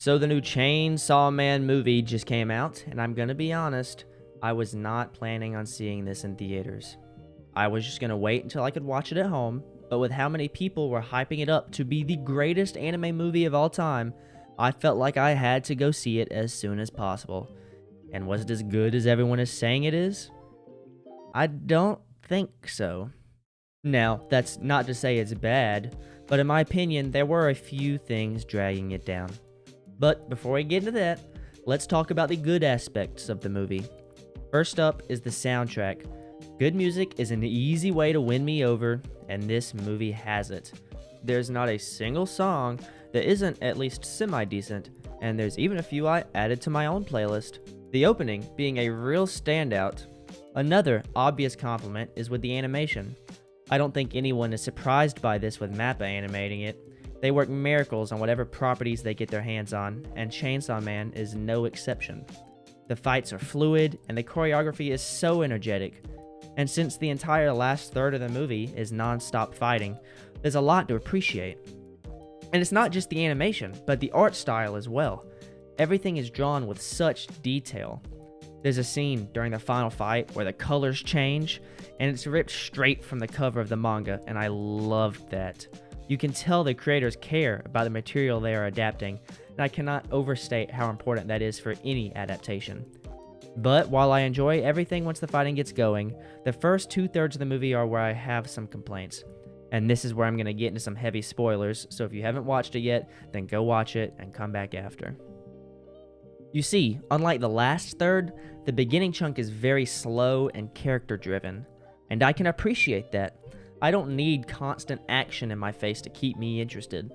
So the new Chainsaw Man movie just came out, and I'm gonna be honest, I was not planning on seeing this in theaters. I was just gonna wait until I could watch it at home, but with how many people were hyping it up to be the greatest anime movie of all time, I felt like I had to go see it as soon as possible. And was it as good as everyone is saying it is? I don't think so. Now, that's not to say it's bad, but in my opinion, there were a few things dragging it down. But before we get into that, let's talk about the good aspects of the movie. First up is the soundtrack. Good music is an easy way to win me over, and this movie has it. There's not a single song that isn't at least semi-decent, and there's even a few I added to my own playlist. The opening being a real standout. Another obvious compliment is with the animation. I don't think anyone is surprised by this with Mappa animating it. They work miracles on whatever properties they get their hands on, and Chainsaw Man is no exception. The fights are fluid, and the choreography is so energetic. And since the entire last third of the movie is non-stop fighting, there's a lot to appreciate. And it's not just the animation, but the art style as well. Everything is drawn with such detail. There's a scene during the final fight where the colors change, and it's ripped straight from the cover of the manga, and I loved that. You can tell the creators care about the material they are adapting, and I cannot overstate how important that is for any adaptation. But while I enjoy everything once the fighting gets going, the first 2/3 of the movie are where I have some complaints. And this is where I'm going to get into some heavy spoilers, so if you haven't watched it yet, then go watch it and come back after. You see, unlike the last third, the beginning chunk is very slow and character driven, and I can appreciate that. I don't need constant action in my face to keep me interested.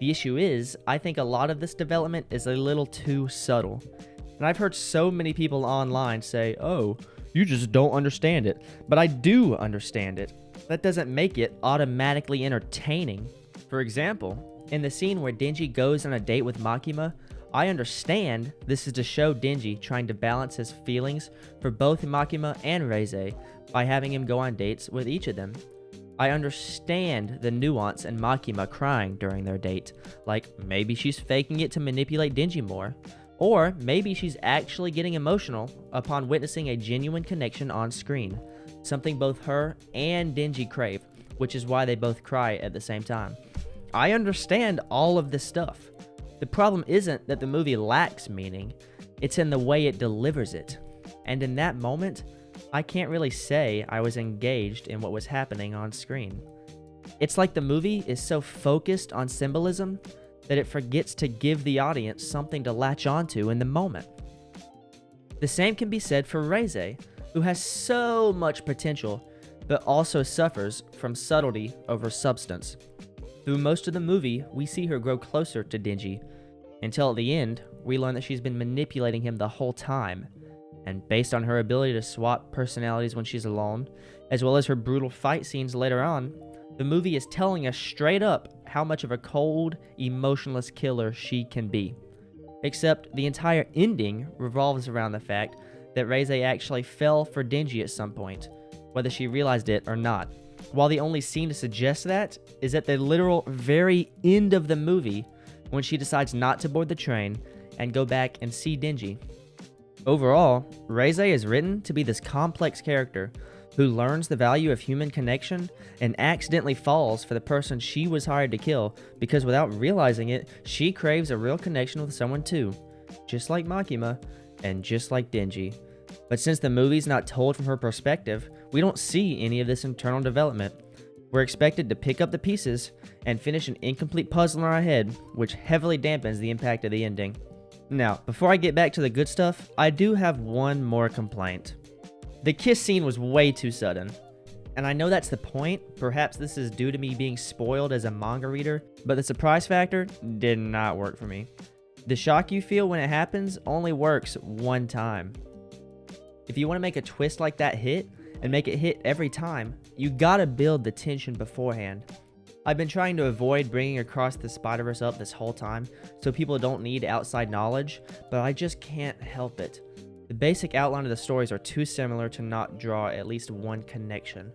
The issue is, I think a lot of this development is a little too subtle. And I've heard so many people online say, "Oh, you just don't understand it." But I do understand it. That doesn't make it automatically entertaining. For example, in the scene where Denji goes on a date with Makima, I understand this is to show Denji trying to balance his feelings for both Makima and Reize by having him go on dates with each of them. I understand the nuance in Makima crying during their date, like maybe she's faking it to manipulate Denji more, or maybe she's actually getting emotional upon witnessing a genuine connection on screen, something both her and Denji crave, which is why they both cry at the same time. I understand all of this stuff. The problem isn't that the movie lacks meaning, it's in the way it delivers it. And in that moment, I can't really say I was engaged in what was happening on screen. It's like the movie is so focused on symbolism that it forgets to give the audience something to latch onto in the moment. The same can be said for Reize, who has so much potential, but also suffers from subtlety over substance. Through most of the movie, we see her grow closer to Denji, until at the end, we learn that she's been manipulating him the whole time. And based on her ability to swap personalities when she's alone, as well as her brutal fight scenes later on, the movie is telling us straight up how much of a cold, emotionless killer she can be. Except the entire ending revolves around the fact that Reize actually fell for Denji at some point, whether she realized it or not. While the only scene to suggest that is at the literal very end of the movie when she decides not to board the train and go back and see Denji. Overall, Reize is written to be this complex character who learns the value of human connection and accidentally falls for the person she was hired to kill because without realizing it, she craves a real connection with someone too, just like Makima and just like Denji. But since the movie's not told from her perspective, we don't see any of this internal development. We're expected to pick up the pieces and finish an incomplete puzzle in our head, which heavily dampens the impact of the ending. Now, before I get back to the good stuff, I do have one more complaint. The kiss scene was way too sudden. And I know that's the point, perhaps this is due to me being spoiled as a manga reader, but the surprise factor did not work for me. The shock you feel when it happens only works one time. If you want to make a twist like that hit, and make it hit every time, you gotta build the tension beforehand. I've been trying to avoid bringing Across the Spider-Verse up this whole time, so people don't need outside knowledge, but I just can't help it. The basic outline of the stories are too similar to not draw at least one connection.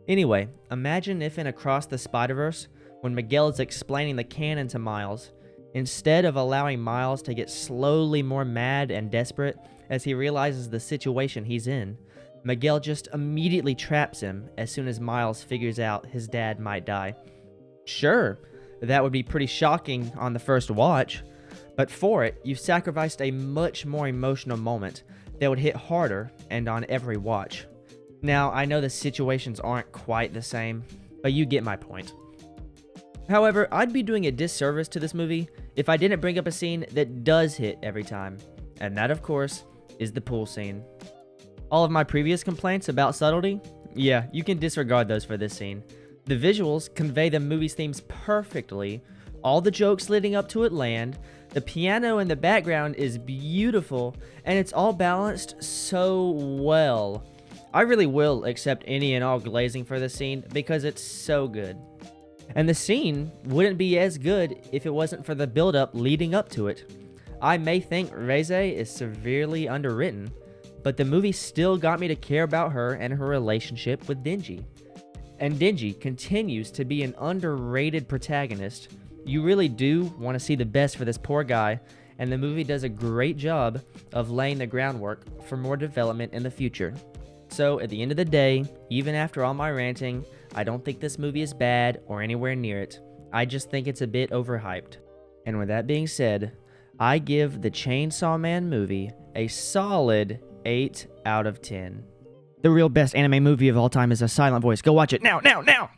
Anyway, imagine if in Across the Spider-Verse, when Miguel is explaining the canon to Miles, Instead of allowing Miles to get slowly more mad and desperate as he realizes the situation he's in, Miguel just immediately traps him as soon as Miles figures out his dad might die. Sure, that would be pretty shocking on the first watch, but for it, you've sacrificed a much more emotional moment that would hit harder and on every watch. Now, I know the situations aren't quite the same, but you get my point. However, I'd be doing a disservice to this movie if I didn't bring up a scene that does hit every time, and that, of course, is the pool scene. All of my previous complaints about subtlety, yeah, you can disregard those for this scene. The visuals convey the movie's themes perfectly, all the jokes leading up to it land, the piano in the background is beautiful, and it's all balanced so well. I really will accept any and all glazing for this scene because it's so good. And the scene wouldn't be as good if it wasn't for the build-up leading up to it. I may think Reze is severely underwritten, but the movie still got me to care about her and her relationship with Denji. And Denji continues to be an underrated protagonist. You really do want to see the best for this poor guy, and the movie does a great job of laying the groundwork for more development in the future. So at the end of the day, even after all my ranting, I don't think this movie is bad or anywhere near it. I just think it's a bit overhyped. And with that being said, I give the Chainsaw Man movie a solid 8 out of 10. The real best anime movie of all time is A Silent Voice. Go watch it now, now, now!